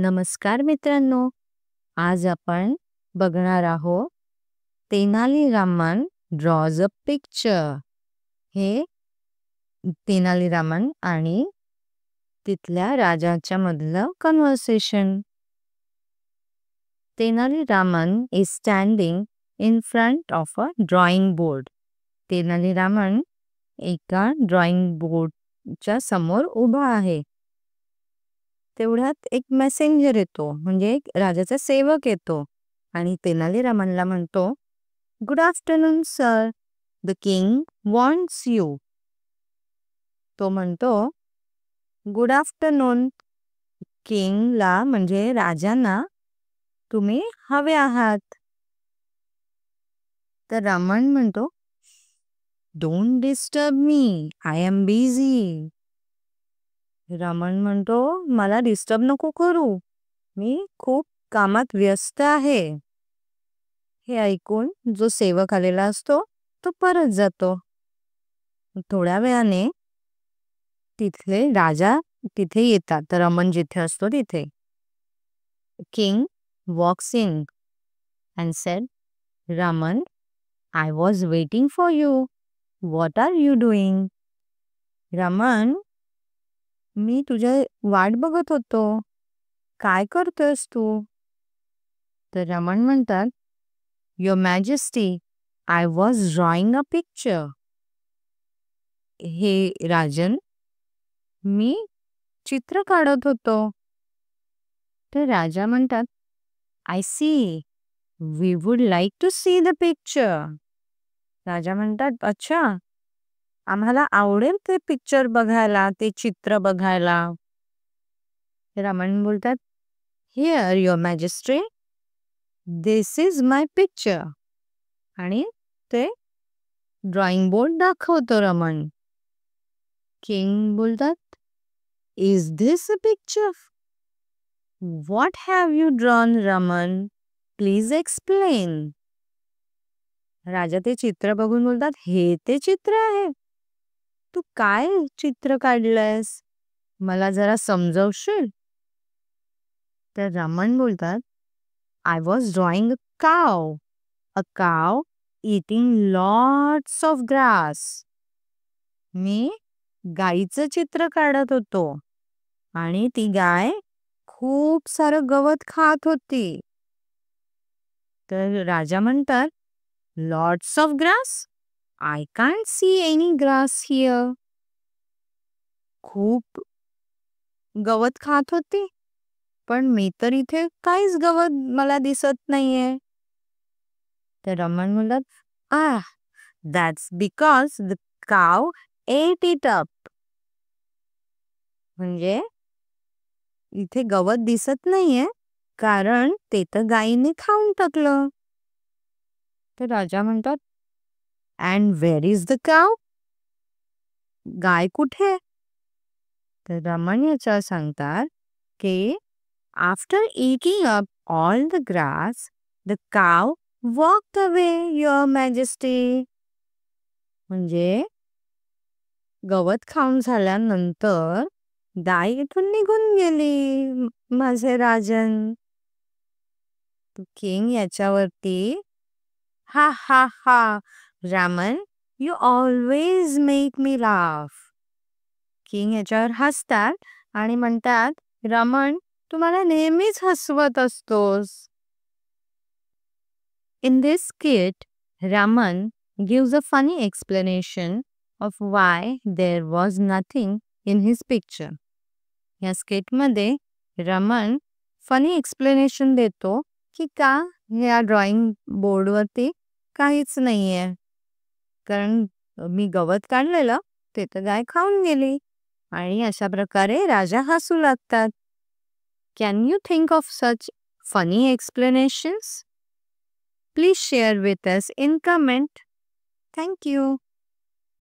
नमस्कार मित्रांनो, आज आपण बघणार आहोत तेनालीरामन ड्रॉज अ पिक्चर. हे तेनालीरामन आणि तिथल्या राजाच्या मधलं conversation. Tenali Raman is standing in front of a drawing board. Tenali Raman एका ड्रॉइंग बोर्डच्या समोर उभा आहे. तेवढ्यात एक मेसेंजर येतो, म्हणजे एक राजाचा सेवक येतो आणि तेनालीरामनला म्हणतो, good afternoon sir, the king wants you. तो म्हणतो, गुड आफ्टरनून. किंगला म्हणजे राजांना तुम्ही हवे आहात. तर रामन म्हणतो, don't disturb me, I am busy. Raman म्हणतो, मला डिस्टर्ब नको करू, मी खूप कामात व्यस्त आहे. हे ऐकून जो सेवक आलेला असतो तो परत जातो. थोड्या वेळाने तिथले राजा तिथे येतात. तर रामन जिथे असतो तिथे. King walks in and said, Raman, I was waiting for you. What are you doing? Raman, मी तुझ्या वाट बघत होतो. काय करतोयस तू? तर रामन म्हणतात, Your Majesty, I was drawing a picture. हे राजन, मी चित्र काढत होतो. तर राजा म्हणतात, I see. We would like to see the picture. राजा म्हणतात, अच्छा, आम्हाला आवडेल ते पिक्चर बघायला, ते चित्र बघायला. रामन बोलतात, Here, Your Majesty, this is my picture. आणि ते ड्रॉइंग बोर्ड दाखवतो रामन. किंग बोलतात, Is this a picture? What have you drawn, Raman? Please explain. राजा ते चित्र बघून बोलतात, हे ते चित्र आहे. तू काय चित्र काढलंयस? मला जरा समजावशील? तर रामन बोलतात, I was drawing a cow. A cow eating lots of grass. मी गाईचं चित्र काढत होतो आणि ती गाय खूप सारं गवत खात होती. तर राजा म्हणतात, Lots of grass? I can't see any grass here. खूप गवत खात होती, पण मी तर इथे काहीच गवत मला दिसत नाहीये. तर रामन म्हणतात, that's because the cow ate it up. म्हणजे इथे गवत दिसत नाहीये कारण ते तर गायीने खाऊन टाकलं. तर राजा म्हणतात, And where is the cow? गाय कुठे? तर रामन याच्यावर सांगतात की After eating up all the grass, the cow walked away, Your Majesty. म्हणजे गवत खाऊन झाल्यानंतर गाय इथून निघून गेली, माझे राजन. किंग याच्यावरती, हा हा हा, Raman, you always make me laugh. King याच्यावर हसतात आणि म्हणतात, रामन, तू मला नेहमीच हसवत असतोस. In this skit, Raman gives a funny explanation of why there was nothing in his picture. या skit मध्ये रामन फनी एक्सप्लेनेशन देतो की का या ड्रॉइंग बोर्डवरती काहीच नाहीये. कारण मी गवत काढलेलं ते तर गाय खाऊन गेली. आणि अशा प्रकारे राजा हसू लागतात. Can you think of such funny explanations? Please share with us in comment. Thank you.